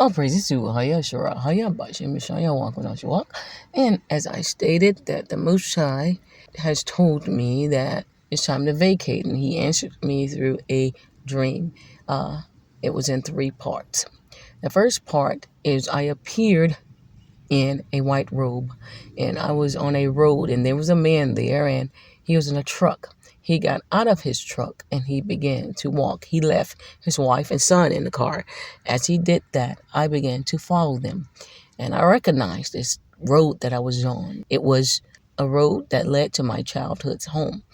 All praises to Haya Shara Haya Bashim Shaya Walk. And as I stated, that the Most High has told me that it's time to vacate, and he answered me through a dream. It was in 3 parts. The first part is I appeared in a white robe, and I was on a road, and there was a man there, and he was in a truck. He got out of his truck and he began to walk. He left his wife and son in the car. As he did that, I began to follow them, and I recognized this road that I was on. It was a road that led to my childhood's home.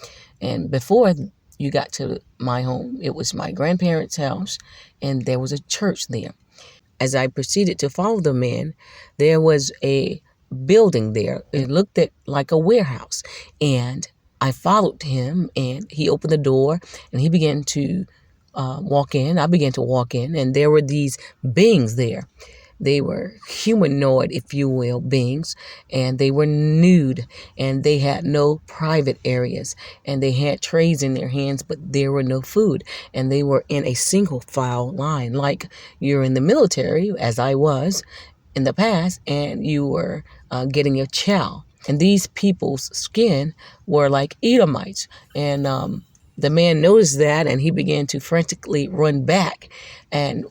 And before you got to my home, it was my grandparents' house, and there was a church there. As I proceeded to follow the man, there was a building there. It looked like a warehouse. And I followed him, and he opened the door, and he began to walk in. I began to walk in, and there were these beings there. They were humanoid, if you will, beings, and they were nude, and they had no private areas, and they had trays in their hands, but there were no food, and they were in a single file line, like you're in the military, as I was in the past, and you were getting your chow. And these people's skin were like Edomites, and the man noticed that, and he began to frantically run back, and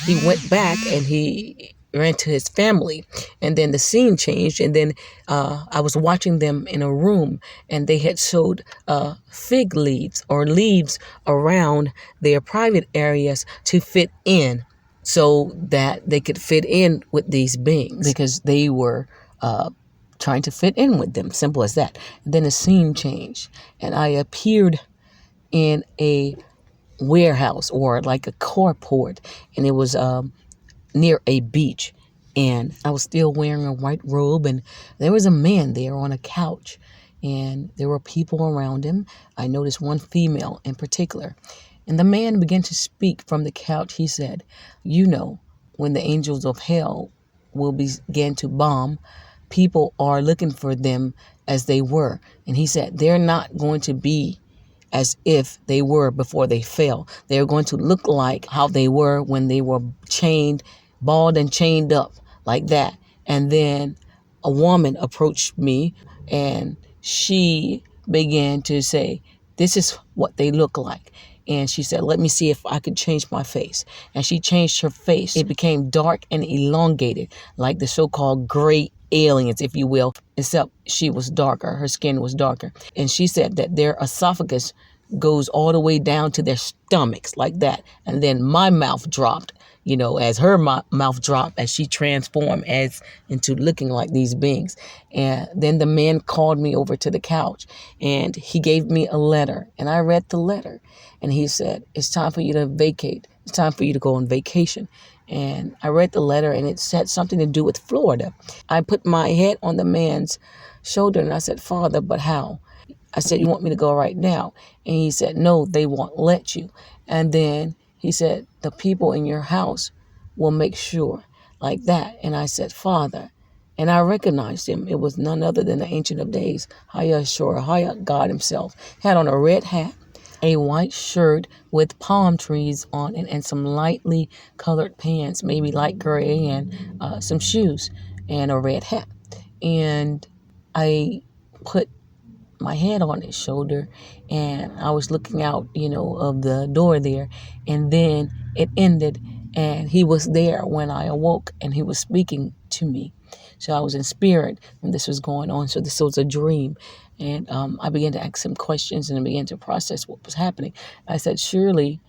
he went back and he ran to his family, and then the scene changed, and then I was watching them in a room, and they had sewed fig leaves or leaves around their private areas to fit in, so that they could fit in with these beings, because they were trying to fit in with them. Simple as that. And then the scene changed, and I appeared in a warehouse, or like a carport, and it was near a beach, and I was still wearing a white robe, and there was a man there on a couch, and there were people around him. I noticed one female in particular, and the man began to speak from the couch. He said, "You know, when the angels of hell will begin to bomb, people are looking for them as they were." And he said, "They're not going to be as if they were before they fell. They're going to look like how they were when they were chained, balled and chained up like that." And then a woman approached me, and she began to say, "This is what they look like." And she said, "Let me see if I could change my face." And she changed her face. It became dark and elongated, like the so-called gray aliens, if you will, except she was darker. Her skin was darker. And she said that their esophagus goes all the way down to their stomachs like that. And then my mouth dropped, as her mouth dropped, as she transformed into looking like these beings. And then the man called me over to the couch, and he gave me a letter, and I read the letter, and he said, "It's time for you to vacate. It's time for you to go on vacation." And I read the letter, and it said something to do with Florida. I put my head on the man's shoulder, and I said, "Father, but how?" I said, "You want me to go right now?" And he said, "No, they won't let you." And then he said, "The people in your house will make sure," like that. And I said, "Father," and I recognized him. It was none other than the Ancient of Days, Haya Shora, Haya, God himself. Had on a red hat, a white shirt with palm trees on it, and some lightly colored pants, maybe light gray, and some shoes, and a red hat. And I put my head on his shoulder, and I was looking out, of the door there, and then it ended, and he was there when I awoke, and he was speaking to me. So I was in spirit when this was going on. So this was a dream. And I began to ask him questions, and I began to process what was happening. I said, "Surely,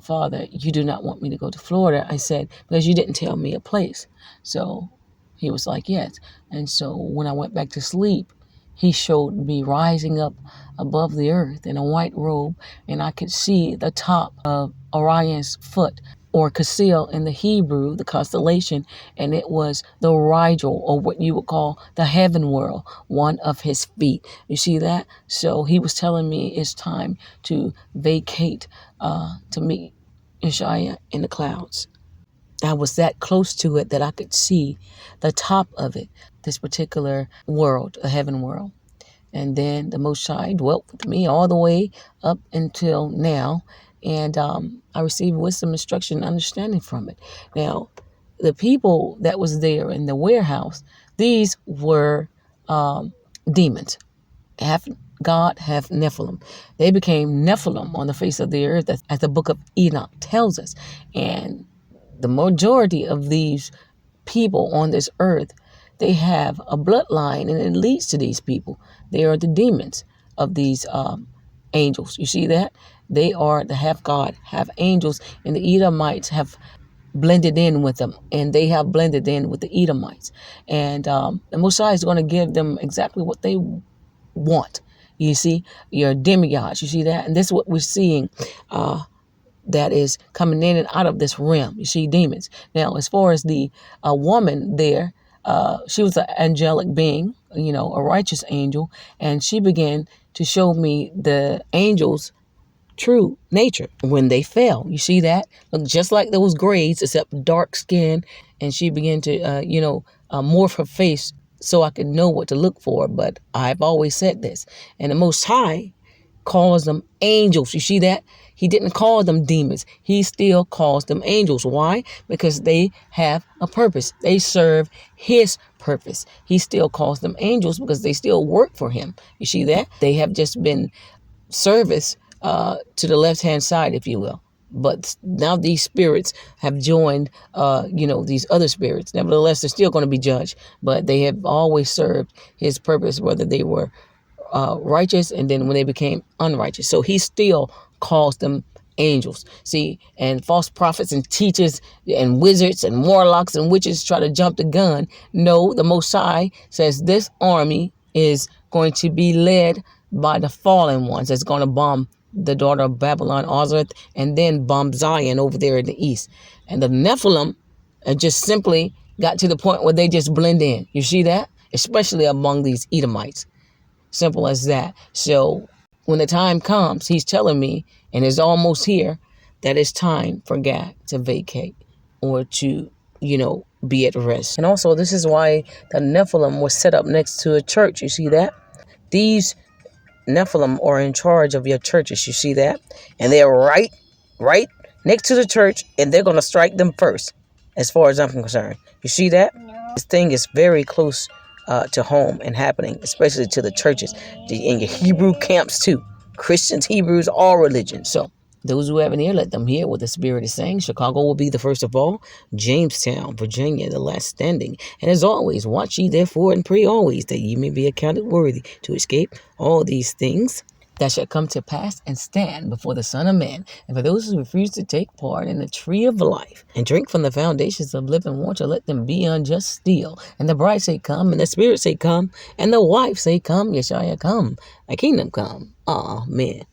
Father, you do not want me to go to Florida." I said, "Because you didn't tell me a place." So he was like, "Yes." And so when I went back to sleep, he showed me rising up above the earth in a white robe, and I could see the top of Orion's foot, or Casil in the Hebrew, the constellation, and it was the Rigel, or what you would call the heaven world, one of his feet. You see that? So he was telling me it's time to vacate, to meet Yeshua in the clouds. I was that close to it that I could see the top of it, this particular world, a heaven world. And then the Most High dwelt with me all the way up until now. And I received wisdom, instruction, and understanding from it. Now, the people that was there in the warehouse, these were demons. Half God, half Nephilim. They became Nephilim on the face of the earth, as the book of Enoch tells us. And the majority of these people on this earth, they have a bloodline, and it leads to these people. They are the demons of these angels. You see that? They are the half God, half angels, and the Edomites have blended in with them, and they have blended in with the Edomites. And the Messiah is going to give them exactly what they want. You see, your demigods. You see that? And this is what we're seeing that is coming in and out of this realm. You see demons. Now, as far as the woman there, she was an angelic being, a righteous angel, and she began to show me the angels' true nature when they fell. You see that? Look, just like those grades, except dark skin, and she began to, morph her face so I could know what to look for. But I've always said this, and the Most High calls them angels. You see that? He didn't call them demons. He still calls them angels. Why? Because they have a purpose. They serve his purpose. He still calls them angels because they still work for him. You see that? They have just been service to the left-hand side, if you will. But now these spirits have joined, these other spirits. Nevertheless, they're still going to be judged. But they have always served his purpose, whether they were righteous and then when they became unrighteous. So he still calls them angels. See, and false prophets and teachers and wizards and warlocks and witches try to jump the gun. No, the Most High says this army is going to be led by the fallen ones that's going to bomb the daughter of Babylon, Ozarth, and then bomb Zion over there in the east. And the Nephilim just simply got to the point where they just blend in. You see that? Especially among these Edomites. Simple as that. So when the time comes, he's telling me, and it's almost here, that it's time for Gad to vacate or to, be at rest. And also, this is why the Nephilim was set up next to a church. You see that? These Nephilim are in charge of your churches. You see that? And they're right next to the church, and they're going to strike them first, as far as I'm concerned. You see that? No. This thing is very close to home and happening, especially to the churches, in your Hebrew camps too. Christians, Hebrews, all religions. So those who have an ear, let them hear what the Spirit is saying. Chicago will be the first of all. Jamestown, Virginia, the last standing. And as always, watch ye therefore and pray always that ye may be accounted worthy to escape all these things that shall come to pass and stand before the Son of Man. And for those who refuse to take part in the tree of life and drink from the foundations of living water, let them be unjust still. And the bride say, come, and the Spirit say, come, and the wife say, come, Yeshua, come, thy kingdom come. Amen.